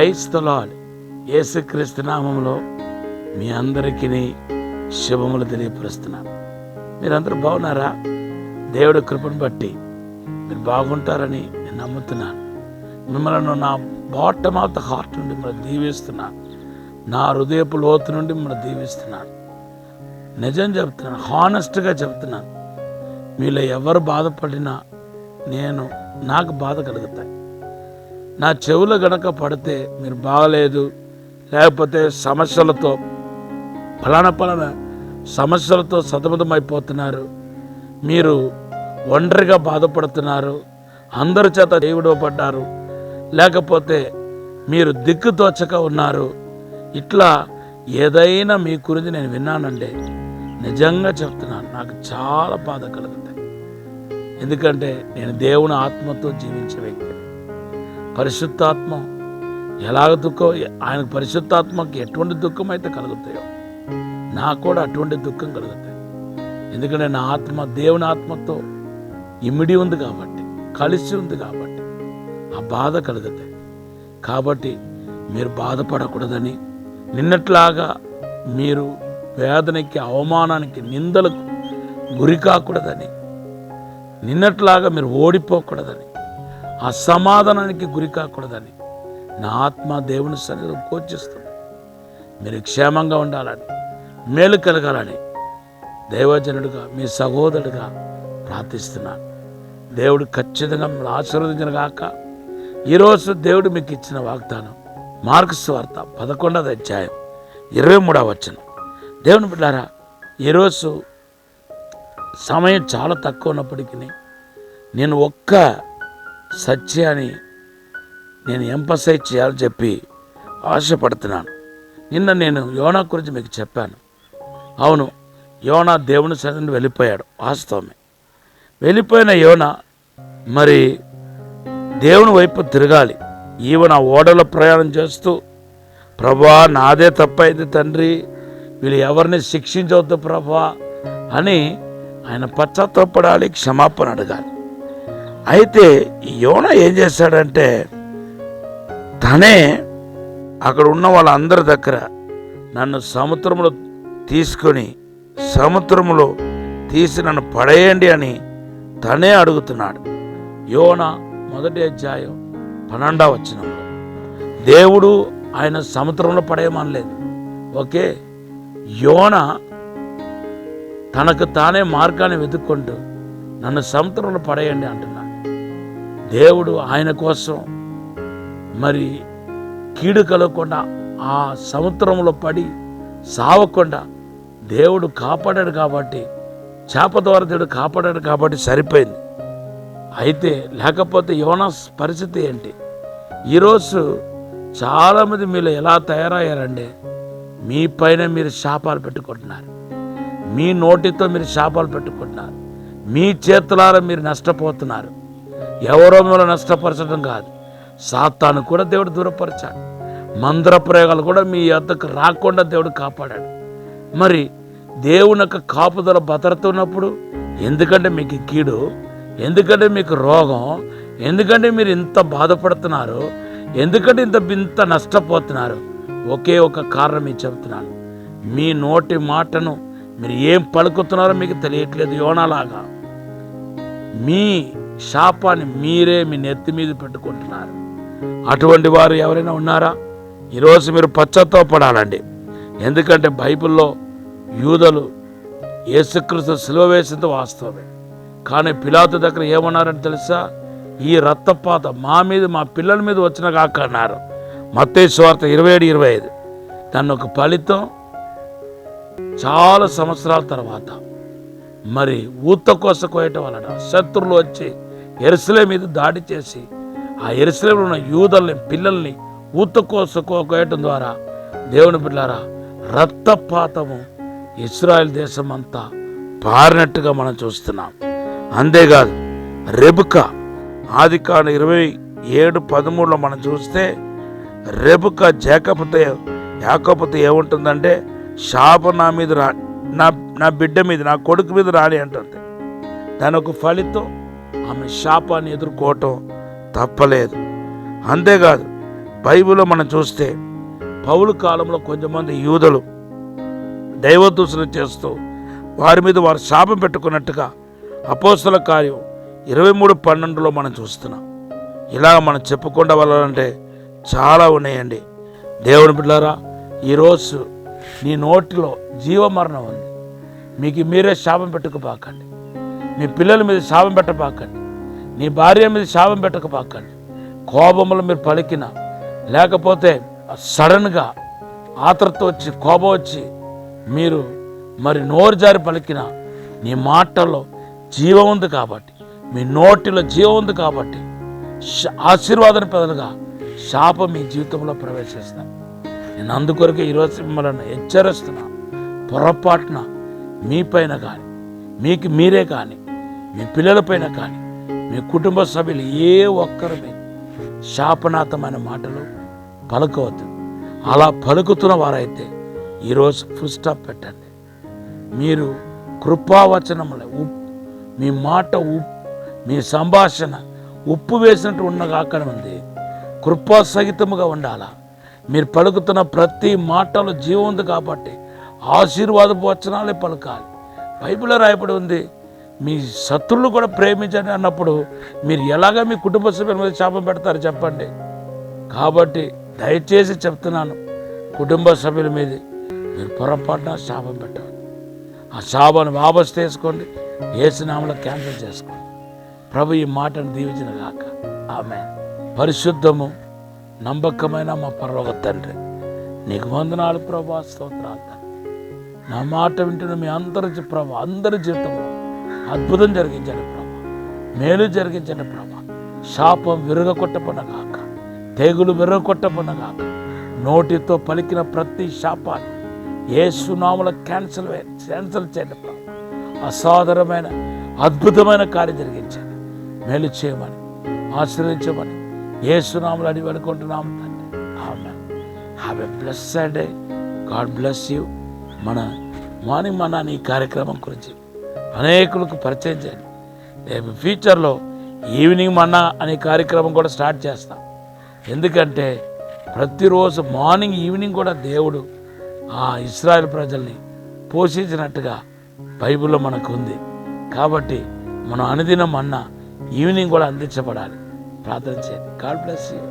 Praise the lord. యేసుక్రీస్తు నామములో మీ అందరికీ శుభములు తెలియపరుస్తున్నాను. మీరందరూ బాగున్నారా? దేవుడి కృపను బట్టి మీరు బాగుంటారని నేను నమ్ముతున్నాను. మిమ్మల్ని నా బాటమ్ ఆఫ్ ద హార్ట్ నుండి మిమ్మల్ని దీవిస్తున్నాను. నా హృదయపు లోతు నుండి మిమ్మల్ని దీవిస్తున్నాను. నిజం చెప్తున్నాను, హానెస్ట్గా చెప్తున్నాను. మీలో ఎవరు బాధపడినా నాకు బాధ కలుగుతాయి. నా చెవులు గనక పడితే మీరు బాగలేదు, లేకపోతే ఫలానా సమస్యలతో సతమతమైపోతున్నారు, మీరు ఒంటరిగా బాధపడుతున్నారు, అందరి చేత దేవుడపడ్డారు, లేకపోతే మీరు దిక్కుతోచక ఉన్నారు, ఇట్లా ఏదైనా మీ గురించి నేను విన్నానంటే నిజంగా చెప్తున్నాను, నాకు చాలా బాధ కలుగుతాయి. ఎందుకంటే నేను దేవుని ఆత్మతో జీవించే వ్యక్తి. పరిశుద్ధాత్మ ఎలాగ ఆయనకు పరిశుద్ధాత్మకి ఎటువంటి దుఃఖం అయితే కలుగుతాయో నాకు కూడా అటువంటి దుఃఖం కలుగుతాయి. ఎందుకంటే నా ఆత్మ దేవుని ఆత్మతో ఇమిడి ఉంది కాబట్టి, కలిసి ఉంది కాబట్టి ఆ బాధ కలుగుతాయి. కాబట్టి మీరు బాధపడకూడదని, నిన్నట్లాగా మీరు వేదనకి, అవమానానికి, నిందలకు గురి కాకూడదని, నిన్నట్లాగా మీరు ఓడిపోకూడదని, అసమాధానానికి గురి కాకూడదని నా ఆత్మ దేవుని సన్నిధిలో ఘోషిస్తుంది. మీరు క్షేమంగా ఉండాలని, మేలు కలగాలని దైవజనుడిగా, మీ సహోదరుడిగా ప్రార్థిస్తున్నాను. దేవుడు ఖచ్చితంగా మిమ్మల్ని ఆశీర్వదించిన గాక. ఈరోజు దేవుడు మీకు ఇచ్చిన వాగ్దానం మార్కు సువార్త 11వ అధ్యాయం 23వ వచనం. దేవుని బిడ్డారా, ఈరోజు సమయం చాలా తక్కువ ఉన్నప్పటికీ నేను ఒక్క సత్యాన్ని ఎంఫసైజ్ చేయాలని చెప్పి ఆశపడుతున్నాను. నిన్న నేను యోనా గురించి మీకు చెప్పాను. అవును, యోనా దేవుని సన్నిధిని వెళ్ళిపోయాడు, వాస్తవమే. వెళ్ళిపోయిన యోనా మరి దేవుని వైపు తిరగాలి. ఈవెన ఓడలో ప్రయాణం చేస్తూ, ప్రభా నాదే తప్పైంది తండ్రి, వీళ్ళు ఎవరిని శిక్షించవద్దు ప్రభా అని ఆయన పశ్చాత్తాపడాలి, క్షమాపణ అడగాలి. అయితే ఈ యోనా ఏం చేశాడంటే, తనే అక్కడ ఉన్న వాళ్ళందరి దగ్గర నన్ను సముద్రంలో తీసి నన్ను పడేయండి అని తనే అడుగుతున్నాడు. యోనా 1వ అధ్యాయం 12వ వచనంలో దేవుడు ఆయన సముద్రంలో పడేయమనలేదు. ఓకే, యోనా తనకు తానే మార్గాన్ని వెతుక్కుంటూ నన్ను సముద్రంలో పడేయండి అంటున్నాడు. దేవుడు ఆయన కోసం మరి కీడు కలగకుండా, ఆ సముద్రంలో పడి సావకుండా దేవుడు కాపాడాడు కాబట్టి, చేప ద్వారా దేవుడు కాపాడాడు కాబట్టి సరిపోయింది. అయితే లేకపోతే యోనా పరిస్థితి ఏంటి? ఈరోజు చాలామంది మీరు ఎలా తయారయ్యారంటే, మీ పైన మీరు శాపాలు పెట్టుకుంటున్నారు, మీ నోటితో మీరు శాపాలు పెట్టుకుంటున్నారు, మీ చేతులారా మీరు నష్టపోతున్నారు. ఎవరో మిమ్మల్ని నష్టపరచడం కాదు, సాతాను కూడా దేవుడు దూరపరిచాడు. మంత్ర ప్రయోగాలు కూడా మీ వద్దకు రాకుండా దేవుడు కాపాడాడు. మరి దేవుని యొక్క కాపుదల భద్రత ఉన్నప్పుడు ఎందుకంటే మీకు కీడు, ఎందుకంటే మీకు రోగం, ఎందుకంటే మీరు ఇంత బాధపడుతున్నారు, ఎందుకంటే ఇంత నష్టపోతున్నారు? ఒకే ఒక కారణం మీకు చెబుతున్నాను. మీ నోటి మాటను మీరు ఏం పలుకుతున్నారో మీకు తెలియట్లేదు. యోనాలాగా మీ శాపాన్ని మీరే మీ నెత్తి మీద పెట్టుకుంటున్నారు. అటువంటి వారు ఎవరైనా ఉన్నారా? ఈరోజు మీరు పశ్చాత్తాపడాలండి. ఎందుకంటే బైబిల్లో యూదులు యేసుక్రీస్తు సిలువ వేసింది వాస్తవమే, కానీ పిలాతు దగ్గర ఏమన్నారని తెలుసా? ఈ రక్తపాతం మా మీద, మా పిల్లల మీద వచ్చిన కాక అన్నారు. మత్తయి సువార్త 27:25. దాన్ని ఒక ఫలితం చాలా సంవత్సరాల తర్వాత మరి ఊత కోస కోయటం వలన శత్రువులు వచ్చి యెరూషలేము మీద దాడి చేసి ఆ యెరూషలేములో ఉన్న యూదుల్ని, పిల్లల్ని ఊత కోస కోయటం ద్వారా దేవుని బిడ్డలారా రక్తపాతము ఇశ్రాయేల్ దేశం అంతా పారినట్టుగా మనం చూస్తున్నాం. అంతేకాదు, రెబెకా ఆదికాండం 27:13 మనం చూస్తే రెబెకా యాకోబుతో ఏముంటుందంటే, శాపం నా మీద నా బిడ్డ మీద, నా కొడుకు మీద రాని అంటుంది. దాని ఒక ఫలితం ఆమె శాపాన్ని ఎదుర్కోవటం తప్పలేదు. అంతేకాదు, బైబిల్లో మనం చూస్తే పౌలు కాలంలో కొంతమంది యూదులు దైవదూషణ చేస్తూ వారి మీద వారు శాపం పెట్టుకున్నట్టుగా అపోస్తల కార్యం 23:12 మనం చూస్తున్నాం. ఇలా మనం చెప్పుకుండా వెళ్ళాలంటే చాలా ఉన్నాయండి. దేవుని బిడ్డలారా, ఈరోజు నీ నోటిలో జీవమరణం ఉంది. మీకు మీరే శాపం పెట్టుకుపాకండి. మీ పిల్లల మీద శాపం పెట్టబాకండి. నీ భార్య మీద శాపం పెట్టకపోకండి. కోపంలో మీరు పలికిన, లేకపోతే సడన్గా ఆత్రత వచ్చి కోపం వచ్చి మీరు మరి నోరు జారి పలికిన, నీ మాటల్లో జీవం ఉంది కాబట్టి, మీ నోటిలో జీవం ఉంది కాబట్టి ఆశీర్వాదం పెదలుగా శాపం మీ జీవితంలో ప్రవేశిస్తాను. నేను అందుకొరకే ఈరోజు మిమ్మల్ని హెచ్చరిస్తున్నా. పొరపాటున మీపైన కానీ, మీకు మీరే కానీ, మీ పిల్లలపైన కానీ, మీ కుటుంబ సభ్యులు ఏ ఒక్కరి మీద శాపనాథమైన మాటలు పలుకవద్దు. అలా పలుకుతున్న వారైతే ఈరోజు ఫుల్ స్టాప్ పెట్టండి. మీరు కృపావచనములే మీ మాట మీ సంభాషణ ఉప్పు వేసినట్టు ఉండగాకనే ఉంది. కృపా సహితముగా ఉండాలా. మీరు పలుకుతున్న ప్రతి మాటలో జీవం ఉంది కాబట్టి ఆశీర్వాదపు వచనాలే పలకాలి. బైబిల్లో రాయబడి ఉంది, మీ శత్రువులు కూడా ప్రేమించండి అన్నప్పుడు మీరు ఎలాగ మీ కుటుంబ సభ్యుల మీద శాపం పెడతారు చెప్పండి. కాబట్టి దయచేసి చెప్తున్నాను, కుటుంబ సభ్యుల మీద మీరు పొరపాటున శాపం పెట్టండి. ఆ శాపాన్ని వాపసు తీసుకోండి. యేసు నామములో క్యాన్సిల్ చేసుకోండి. ప్రభు ఈ మాటను దీవించిన గాక. ఆమేన్. పరిశుద్ధము నమ్మకమైన మా పరలోక తండ్రి, నీకు వందనాలు ప్రభా, స్తోత్రాలు తండ్రి. నా మాట వింటున్న మీ అందరి జీవితంలో అద్భుతం జరిగించండి ప్రభా, మేలు జరిగించండి ప్రభా. శాపం విరగొట్టపన గాక, తెగులు విరగొట్టపన గాక. నోటితో పలికిన ప్రతి శాపాన్ని యేసు నామములో క్యాన్సిల్ చేయండి ప్రభా. అసాధారణమైన అద్భుతమైన కార్యం జరిగించండి. మేలు చేయమని, ఆశీర్వదించమని యేసు నామములో అడిగి వేడుకుంటున్నాము తండ్రి. Amen. Have a blessed day. God bless you. మన మార్నింగ్ మన్నా ఈ కార్యక్రమం గురించి అనేకులకు పరిచయం చేయండి. రేపు ఫ్యూచర్లో ఈవినింగ్ మన్నా అనే కార్యక్రమం కూడా స్టార్ట్ చేస్తాం. ఎందుకంటే ప్రతిరోజు మార్నింగ్ ఈవినింగ్ కూడా దేవుడు ఆ ఇశ్రాయేలు ప్రజల్ని పోషించినట్టుగా బైబిల్లో మనకు ఉంది. కాబట్టి మనం అనుదినం మన్నా ఈవినింగ్ కూడా అందించబడాలి. ప్రార్థన చేయండి. God bless you.